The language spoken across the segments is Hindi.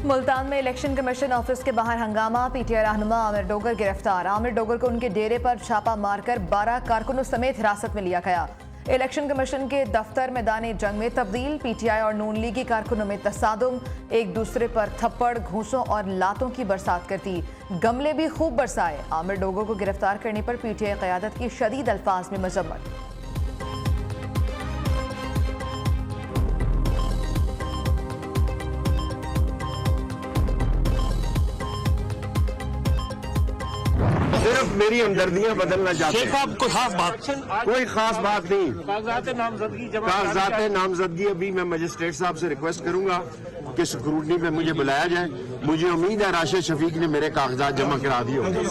मुल्तान में इलेक्शन कमीशन ऑफिस के बाहर हंगामा। पीटीआई रहनुमा आमिर डोगर गिरफ्तार। आमिर डोगर को उनके डेरे पर छापा मारकर 12 कारकुनों समेत हिरासत में लिया गया। इलेक्शन कमीशन के दफ्तर मैदानी जंग में तब्दील। पीटीआई और नून लीगी कारकुनों में तसादुम, एक दूसरे पर थप्पड़, घूंसों और लातों की बरसात कर दी। गमले भी खूब बरसाए। आमिर डोगर को गिरफ्तार करने पर पीटीआई क़यादत की शदीद अल्फाज में मजम्मत। सिर्फ मेरी हमदर्दियां बदलना चाहते हैं। कोई खास बात नहीं। कागजात नामजदगी अभी मैं मजिस्ट्रेट साहब से रिक्वेस्ट करूंगा कि स्क्रूटनी पे मुझे बुलाया जाए। मुझे उम्मीद है राशिद शफीक ने मेरे कागजात जमा करा दिए होंगे।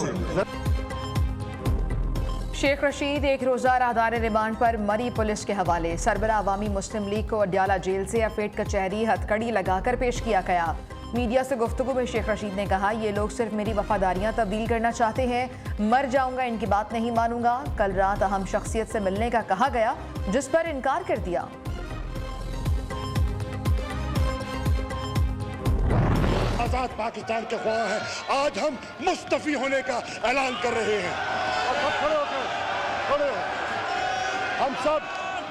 शेख रशीद एक रोजा राहदार रिमांड पर मरी पुलिस के हवाले। सरबराह अवामी मुस्लिम लीग को अडयाला जेल से अफेट कचहरी हथकड़ी लगाकर पेश किया गया। मीडिया से गुफ्तगू में शेख रशीद ने कहा, ये लोग सिर्फ मेरी वफादारियां तब्दील करना चाहते हैं। मर जाऊंगा, इनकी बात नहीं मानूंगा। कल रात अहम शख्सियत से मिलने का कहा गया, जिस पर इनकार कर दिया। आजाद पाकिस्तान के ख्वाह हैं। आज हम मुस्तफी होने का ऐलान कर रहे हैं। हम सब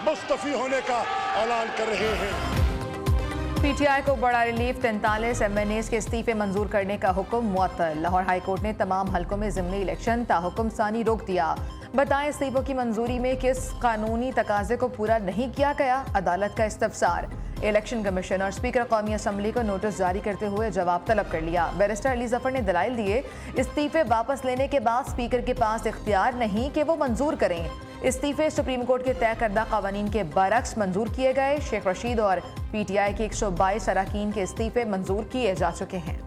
मुस्तफी होने का ऐलान कर रहे हैं। पीटीआई को बड़ा रिलीफ। 43 एमएनएस के इस्तीफे मंजूर करने का हुक्म मुअत्तल। लाहौर हाईकोर्ट ने तमाम हलकों में ज़िमनी इलेक्शन ताहुक्म सानी रोक दिया। बताएं इस्तीफों की मंजूरी में किस कानूनी तकाजे को पूरा नहीं किया गया। अदालत का इस्तफसार। इलेक्शन कमीशन और स्पीकर कौमी असम्बली को नोटिस जारी करते हुए जवाब तलब कर लिया। बैरिस्टर अली जफर ने दलाइल दिए, इस्तीफे वापस लेने के बाद स्पीकर के पास इख्तियार नहीं कि वो मंजूर करें। इस्तीफे सुप्रीम कोर्ट के तय करदा कवानीन के बरक्स मंजूर किए गए। शेख रशीद और पीटीआई के 122 अरकान के इस्तीफे मंजूर किए जा चुके हैं।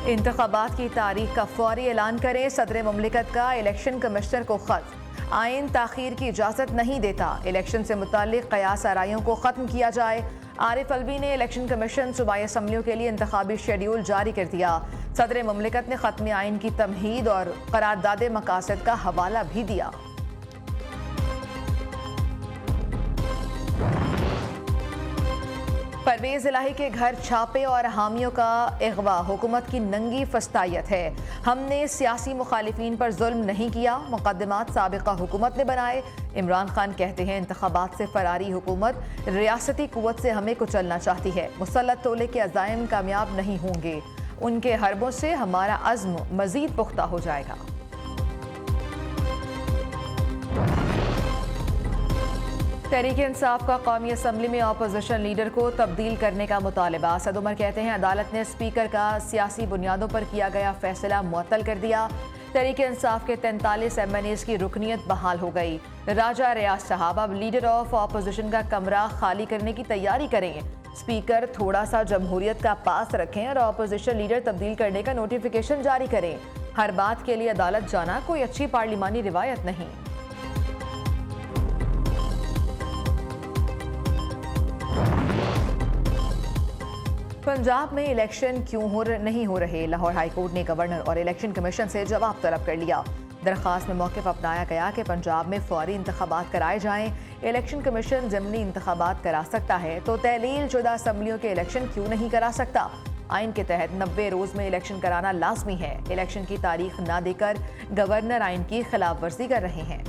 इंतखाबात की तारीख का फौरी ऐलान करें। सदर मुमलिकत का इलेक्शन कमिश्नर को खत। आइन ताखीर की इजाज़त नहीं देता। इलेक्शन से मुताल्लिक कयास आराइयों को ख़त्म किया जाए। आरिफ अलवी ने इलेक्शन कमीशन सूबाई असम्बलियों के लिए इंतखाबी शेड्यूल जारी कर दिया। सदर मुमलिकत ने ख़त्म आइन की तमहीद और करारदाद मकासद का हवाला भी दिया। परवेज इलाही के घर छापे और हामियों का अगवा हुकूमत की नंगी फस्तायत है। हमने सियासी मुखालिफिन पर जुल्म नहीं किया, मुकदमात साबिका हुकूमत ने बनाए। इमरान खान कहते हैं, इंतखाबात से फरारी हुकूमत रियासती कुव्वत से हमें कुचलना चाहती है। मुसल्लत तोले के अज़ाइम कामयाब नहीं होंगे। उनके हरबों से हमारा अज़्म मज़ीद पुख्ता हो जाएगा। तहरीक इंसाफ का कौमी असम्बली में अपोजिशन लीडर को तब्दील करने का मुतालबा। असद उमर कहते हैं, अदालत ने स्पीकर का सियासी बुनियादों पर किया गया फैसला मुअत्तल कर दिया। तहरीक इंसाफ के 43 एमएनएस की रुकनीत बहाल हो गई। राजा रियाज साहब अब लीडर ऑफ अपोजिशन का कमरा खाली करने की तैयारी करें। स्पीकर थोड़ा सा जमहूरियत का पास रखें और अपोजिशन लीडर तब्दील करने का नोटिफिकेशन जारी करें। हर बात के लिए अदालत जाना कोई अच्छी पार्लिमानी रिवायत नहीं। पंजाब में इलेक्शन क्यों नहीं हो रहे। लाहौर हाईकोर्ट ने गवर्नर और इलेक्शन कमीशन से जवाब तलब कर लिया। दरख्वास्त में मौक़िफ़ अपनाया गया कि पंजाब में फौरी इंतखाबात कराए जाएं। इलेक्शन कमीशन ज़िमनी इंतखाबात करा सकता है तो तहलील शुदा असम्बलियों के इलेक्शन क्यों नहीं करा सकता। आइन के तहत 90 रोज़ में इलेक्शन कराना लाजमी है। इलेक्शन की तारीख ना देकर गवर्नर आइन की खिलाफ वर्जी कर रहे हैं।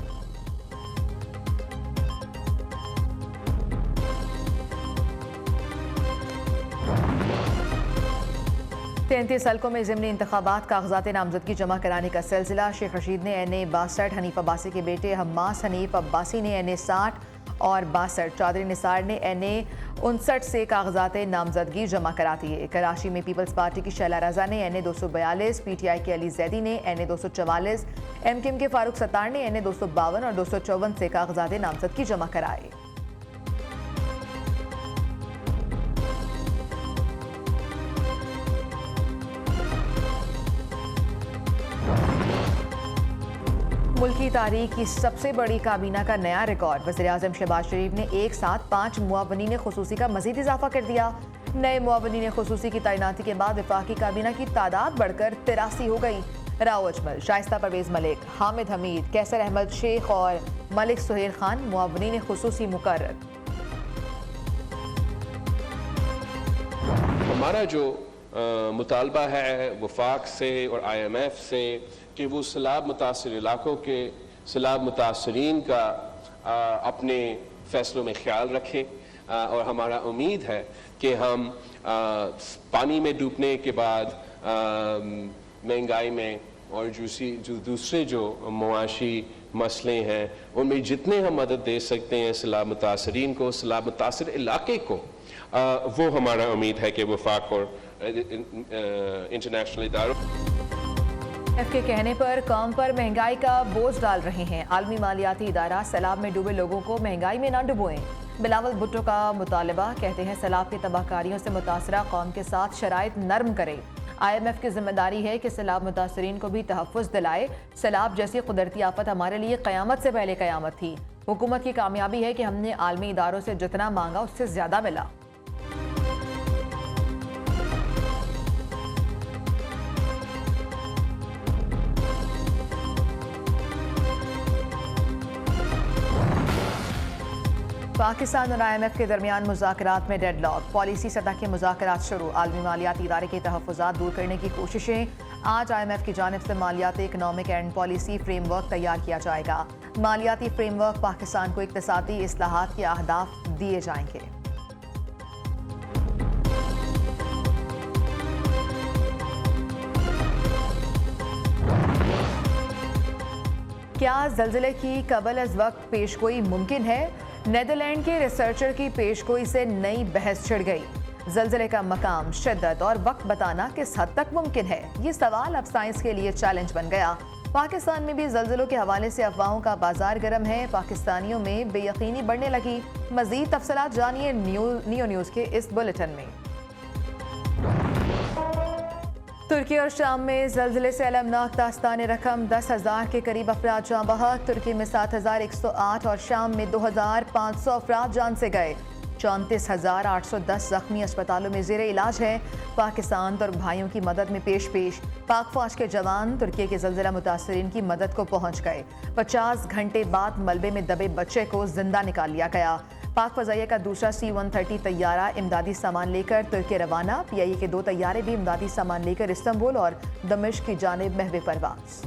33 हल्कों में ज़िमनी इंतखाबात कागजात नामजदगी जमा कराने का सिलसिला। शेख रशीद ने NA 62, हनीफ अब्बासी के बेटे हम्मास हनीफ अब्बासी ने NA 60 और 62, चौधरी निसार ने NA 59 से कागजात नामजदगी जमा करा दिए। कराची में पीपल्स पार्टी की शैला रजा ने NA 242, PTI के अली जैदी ने NA 244, MKM के फारूक सत्तार ने NA 252 और 254 से कागजात नामजदगी जमा कराए। मुल्की तारीख की सबसे बड़ी काबीना का नया रिकॉर्ड। वज़ीर-ए-आज़म शहबाज शरीफ ने एक साथ 5 मुआवनीन खुसूसी का मजीद इजाफा कर दिया। नए मुआवनीन खुसूसी की तैनाती के बाद वफाकी काबीना की तादाद बढ़कर 83 हो गई। राव अजमल, शाइस्ता परवेज मलिक, हामिद हमीद, कैसर अहमद शेख और मलिक सुहेल खान मुआवनीन खुसूसी मुकर्रर। हमारा जो मुतालबा है वफाक से और IMF से कि वो सैलाब मुतासर इलाकों के सैलाब मुतासरीन का अपने फैसलों में ख्याल रखें, और हमारा उम्मीद है कि हम पानी में डूबने के बाद महंगाई में और दूसरे जो मुआशी मसले हैं उनमें जितने हम मदद दे सकते हैं सैलाब मुतासरीन को, सैलाब मुतासर इलाके को, वो हमारा उम्मीद है कि वफाक और इंटरनेशनल इदारों के कहने पर कौम पर महंगाई का बोझ डाल रहे हैं। आलमी मालियाती इदारा सैलाब में डूबे लोगों को महंगाई में न डुबोएं। बिलावल भुट्टो का मुतालबा, कहते हैं सैलाब की तबाहकारियों से मुतासरा कौम के साथ शराइत नर्म करें। IMF की जिम्मेदारी है कि सैलाब मुतासरीन को भी तहफ़्फ़ुज़ दिलाए। सैलाब जैसी कुदरती आफत हमारे लिए क़यामत से पहले क़यामत थी। हुकूमत की कामयाबी है कि हमने आलमी इदारों से जितना मांगा उससे ज़्यादा मिला। पाकिस्तान और IMF के दरमियान मुज़ाकरात में डेडलॉक, पॉलिसी सतह के मुज़ाकरात शुरू। आलमी मालियाती इदारे के तहफ़्फ़ुज़ात दूर करने की कोशिशें। आज IMF की जानिब से मालियाती इकनॉमिक एंड पॉलिसी फ्रेमवर्क तैयार किया जाएगा। मालियाती फ्रेमवर्क पाकिस्तान को इक़्तिसादी इस्लाहात के अहदाफ दिए जाएंगे। क्या ज़ल्ज़ले की कबल अज़ वक्त पेशगोई मुमकिन है? नेदरलैंड के रिसर्चर की पेशगोई से नई बहस छिड़ गई। ज़ल्ज़ले का मकाम, शिद्दत और वक्त बताना किस हद तक मुमकिन है? ये सवाल अब साइंस के लिए चैलेंज बन गया। पाकिस्तान में भी ज़ल्ज़लों के हवाले से अफवाहों का बाजार गर्म है। पाकिस्तानियों में बेयकीनी बढ़ने लगी। मज़ीद तफसीलात जानिए नियो न्यूज़ के इस बुलेटिन में। तुर्की और शाम में ज़ल्ज़ले से अलमनाक दास्तान रकम, 10,000 के करीब अफराद जाँ बहक। तुर्की में 7,108 और शाम में 2,500 अफराद जान से गए। 34,810 जख्मी अस्पतालों में ज़ेरे इलाज है। पाकिस्तान तुर्क भाइयों की मदद में पेश पाक फौज के जवान तुर्की के ज़ल्ज़ला मुतासरीन की मदद को पहुँच गए। 50 घंटे बाद मलबे में दबे बच्चे को जिंदा निकाल लिया गया। पाक फ़ज़ाइया का दूसरा C-130 तैयारा इमदादी सामान लेकर तुर्की रवाना। PIA के 2 तैयारे भी इमदादी सामान लेकर इस्तांबुल और दमिश्क की जानिब महवे परवाज़।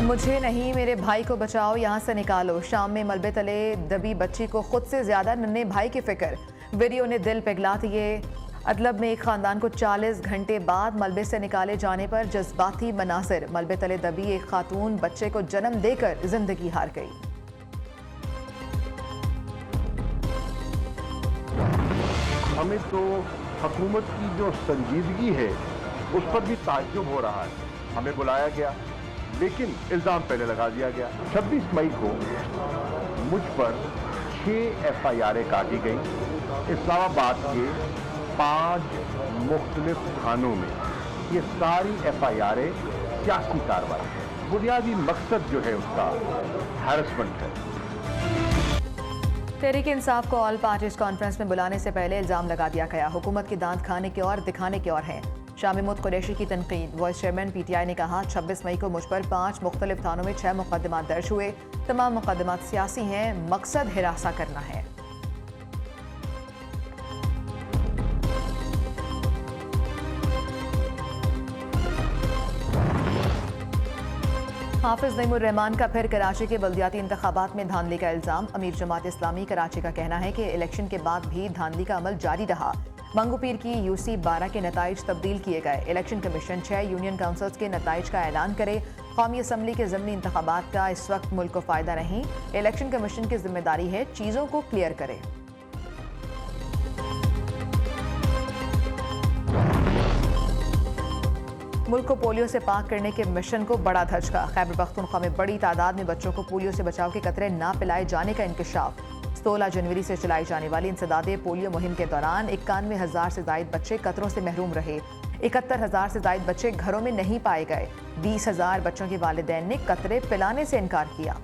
मुझे नहीं, मेरे भाई को बचाओ, यहाँ से निकालो। शाम में मलबे तले दबी बच्ची को खुद से ज्यादा नन्हे भाई की फिक्र। वीडियो ने दिल पिघला दिए। अदलब में एक खानदान को 40 घंटे बाद मलबे से निकाले जाने पर जज्बाती मनासिर। मलबे तले दबी एक खातून बच्चे को जन्म देकर जिंदगी हार गई। हमें तो हुकूमत की जो संजीदगी है उस पर भी ताज्जुब हो रहा है। हमें बुलाया गया लेकिन इल्ज़ाम पहले लगा दिया गया। 26 मई को मुझ पर 6 FIR काटी गई। इस्लामाबाद के 5 मुख्तलिफ थानों में ये सारी FIR सियासी कार्रवाई है। बुनियादी मकसद जो है उसका हैरेसमेंट है। तहरीक इंसाफ को ऑल पार्टीज कॉन्फ्रेंस में बुलाने से पहले इल्जाम लगा दिया गया। हुकूमत के दांत खाने के और दिखाने के और हैं। शामी मुद कुरैशी की तनकीद। वाइस चेयरमैन PTI ने कहा 26 मई को मुझ पर 5 मुख्तलिफ थानों में 6 मुकदमात दर्ज हुए। तमाम मुकदमात सियासी हैं, मकसद हिरासा करना है। हाफिज नईमुर रहमान का फिर कराची के बल्दियाती इंतखाबात में धांधली का इल्जाम। अमीर जमात इस्लामी कराची का कहना है कि इलेक्शन के बाद भी धांधली का अमल जारी रहा। मंगू पीर की UC 12 के नताइज तब्दील किए गए। इलेक्शन कमीशन 6 यूनियन काउंसिल्स के नताइज का ऐलान करे। कौमी असम्बली के ज़मीनी इंतखाबात का इस वक्त मुल्क को फ़ायदा नहीं। इलेक्शन कमीशन की जिम्मेदारी है चीज़ों को क्लियर करे। मुल्क को पोलियो से पाक करने के मिशन को बड़ा धचका। खैबर पख्तूनख्वा में बड़ी तादाद में बच्चों को पोलियो से बचाव के कतरे ना पिलाए जाने का इंकशाफ। 16 जनवरी से चलाई जाने वाली इंसदादे पोलियो मुहिम के दौरान 91,000 से जायद बच्चे कतरों से महरूम रहे। 71,000 से जायद बच्चे घरों में नहीं पाए गए। 20,000 बच्चों के वालिदैन ने कतरे पिलाने से इनकार किया।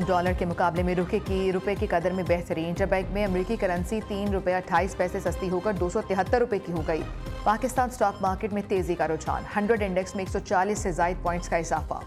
डॉलर के मुकाबले में रुपए की कदर में बेहतरीन। जब बैंक में अमेरिकी करेंसी 3 रुपये 28 पैसे सस्ती होकर 273 रुपए की हो गई। पाकिस्तान स्टॉक मार्केट में तेजी का रुझान। 100 इंडेक्स में 140 से जायद पॉइंट्स का इजाफा।